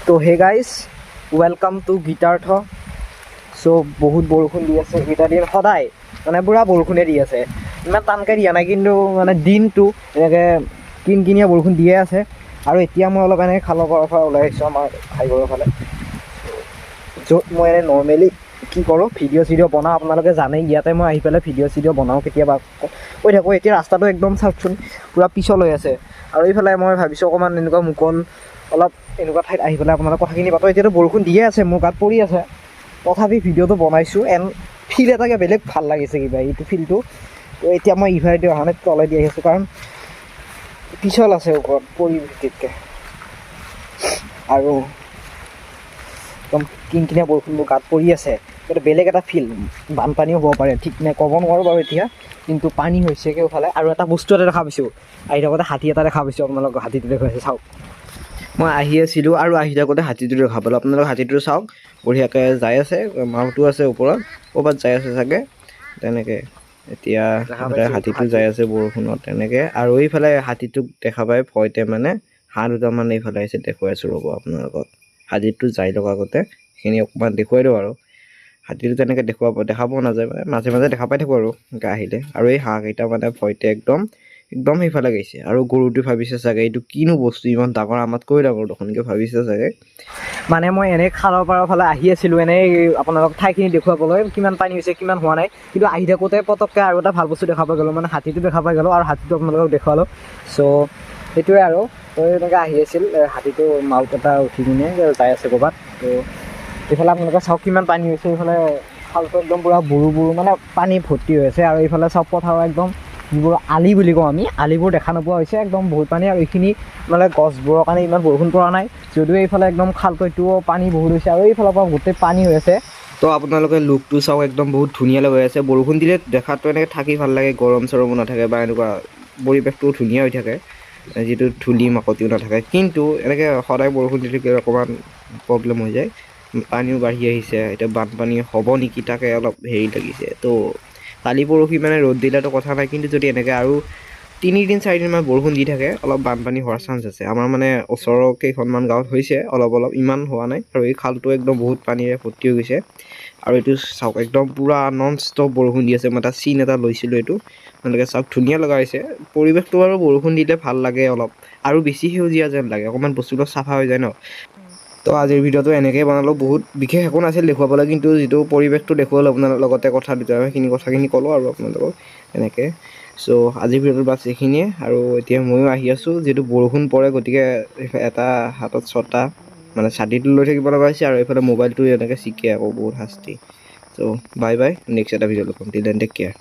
তো হে guys welcome to Geetartha. চ' বহুত বৰষুণ দি আছে এইকেইটা দিন, সদায় মানে পূৰা বৰষুণে দি আছে। ইমান টানকৈ দিয়া নাই, কিন্তু মানে দিনটো এনেকৈ কিনকিনীয়া বৰষুণ দিয়ে আছে। আৰু এতিয়া মই অলপ এনেকৈ খালৰ পৰা ওলাই আহিছোঁ আমাৰ হাইঘৰৰ ফালে, য'ত মই এনেই নৰ্মেলি কি কৰোঁ, ভিডিঅ' বনাওঁ। আপোনালোকে জানেই, ইয়াতে মই আহি পেলাই ভিডিঅ' বনাওঁ কেতিয়াবা কৈ থাকোঁ। এতিয়া ৰাস্তাটো একদম চাওকচোন, পূৰা পিছল হৈ আছে। আৰু এইফালে মই ভাবিছোঁ অকণমান এনেকুৱা মুকল অলপ এনেকুৱা ঠাইত আহি পেলাই আপোনালোকে কথাখিনি পাতোঁ। এতিয়াতো বৰষুণ দিয়ে আছে, মোৰ গাত পৰি আছে, তথাপি ভিডিঅ'টো বনাইছোঁ। ফিল এটাকে বেলেগ ভাল লাগিছে কিবা এইটো ফিলটো। তো এতিয়া মই ইফালেদি অহা নাই, তলেদি আহি আছোঁ, কাৰণ পিছল আছে ওপৰত পৰি ভিতৰকৈ। আৰু একদম কিনকিনীয়া বৰষুণ মোৰ গাত পৰি আছে, কিন্তু বেলেগ এটা ফিল। বানপানীও হ'ব পাৰে, ঠিক নাই, ক'ব নোৱাৰোঁ বাৰু এতিয়া, কিন্তু পানী হৈছে কেওফালে। আৰু এটা বস্তু এটা দেখা পাইছোঁ, আহি থাকোঁতে হাতী এটা দেখা পাইছোঁ। আপোনালোকক হাতীটো দেখুৱাইছে, চাওক। মই আহি আছিলোঁ আৰু আহি থাকোঁতে হাতীটো দেখা পালোঁ। আপোনালোকে হাতীটো চাওক, বঢ়িয়াকৈ যাই আছে, মাউটো আছে ওপৰত, ক'ৰবাত যাই আছে চাগে তেনেকৈ। এতিয়া হাতীটো যাই আছে বৰষুণত তেনেকৈ। আৰু এইফালে হাতীটোক দেখা পাই ভয়তে মানে হাঁহ দুটামান এইফালে আহিছে, দেখুৱাই আছোঁ ৰ'ব আপোনালোকক। হাতীটো যাই লগ আগতে সেইখিনি অকণমান দেখুৱাই দিওঁ। আৰু হাতীটো তেনেকৈ দেখা পোৱা নাযায়, মানে মাজে মাজে দেখা পাই থাকোঁ আৰু এনেকৈ আহিলে। আৰু এই হাঁহকেইটা মানে ভয়তে একদম সেইফালে গৈছে। আৰু গৰুটো ভাবিছে চাগে এইটো কিনো বস্তু, ইমান ডাঙৰ, আমাতকৈ ডাঙৰ দেখোনকৈ ভাবিছে চাগে। মানে মই এনেই খালৰ পাৰৰ ফালে আহি আছিলোঁ, এনেই আপোনালোক ঠাইখিনি দেখুৱাবলৈ, কিমান পানী হৈছে কিমান হোৱা নাই। কিন্তু আহি থাকোঁতে পটককৈ আৰু এটা ভাল বস্তু দেখা পাই গ'লোঁ, মানে হাতীটো দেখা পাই গ'লোঁ। আৰু হাতীটো আপোনালোকক দেখুৱালোঁ। চ' সেইটোৱে আৰু। তো এনেকৈ আহি আছিল, হাতীটো মাউত এটা উঠি কিনে যাই আছে ক'ৰবাত। তো এইফালে আপোনালোকে চাওক কিমান পানী হৈছে। এইফালে খালটো একদম পূৰা বুৰু মানে পানী ভৰ্তি হৈ আছে। আৰু এইফালে চব পথাৰৰ একদম যিবোৰ আলি বুলি কওঁ আমি, আলিবোৰ দেখা নোপোৱা হৈছে, একদম বহুত পানী। আৰু এইখিনি মানে গছবোৰৰ কাৰণে ইমান বৰষুণ পৰা নাই, যদিও এইফালে একদম খালটোতো পানী বহুত হৈছে। আৰু এইফালৰ পৰা গোটেই পানী হৈ আছে। তো আপোনালোকে লুকটো চাওক, একদম বহুত ধুনীয়া হৈ আছে। বৰষুণ দিলে দেখাতটো এনেকৈ থাকি ভাল লাগে, গৰম চৰমো নাথাকে বা এনেকুৱা পৰিৱেশটো ধুনীয়া হৈ থাকে, যিটো ধূলি মাকতিও নাথাকে। কিন্তু এনেকৈ সদায় বৰষুণ দি থাকিলে অকণমান প্ৰব্লেম হৈ যায়, পানীও বাঢ়ি আহিছে। এতিয়া বানপানী হ'ব নেকি তাকে অলপ হেৰি লাগিছে। তো কালি পৰহি মানে ৰ'দ দিলেতো কথা নাই, কিন্তু যদি এনেকৈ আৰু 3 4 দিনমান বৰষুণ দি থাকে, অলপ বানপানী হোৱাৰ চান্স আছে। আমাৰ মানে ওচৰৰ কেইখনমান গাঁৱত হৈছে অলপ ইমান হোৱা নাই। আৰু এই খালটো একদম বহুত পানীৰে ভৰ্তি হৈ গৈছে। আৰু এইটো চাওক, একদম পূৰা নন ষ্টপ বৰষুণ দি আছে। মই এটা চিন এটা লৈছিলোঁ, এইটো আপোনালোকে চাওক, ধুনীয়া লগা হৈছে পৰিৱেশটো। আৰু বৰষুণ দিলে ভাল লাগে অলপ, আৰু বেছি সেউজীয়া যেন লাগে, অকণমান বস্তুবিলাক চাফা হৈ যায় ন। তো আজিৰ ভিডিঅ'টো এনেকৈ বনালোঁ, বহুত বিশেষ একো নাছিল দেখুৱাবলৈ, কিন্তু যিটো পৰিৱেশটো দেখুৱালোঁ আপোনাৰ লগতে কথা দুটা, সেইখিনি কথাখিনি ক'লোঁ আৰু আপোনালোকক এনেকৈ। চ' আজিৰ ভিডিঅ'টো বাছ এইখিনিয়ে। আৰু এতিয়া ময়ো আহি আছোঁ, যিহেতু বৰষুণ পৰে, গতিকে এটা হাতত ছটা মানে ছাতিটো লৈ থাকিব লগা হৈছে। আৰু এইফালে মোবাইলটো এনেকৈ চিকে আকৌ, বহুত শাস্তি। চ' বাই বাই, নেক্সট এটা ভিডিঅ' লগ পাম। Till then take care.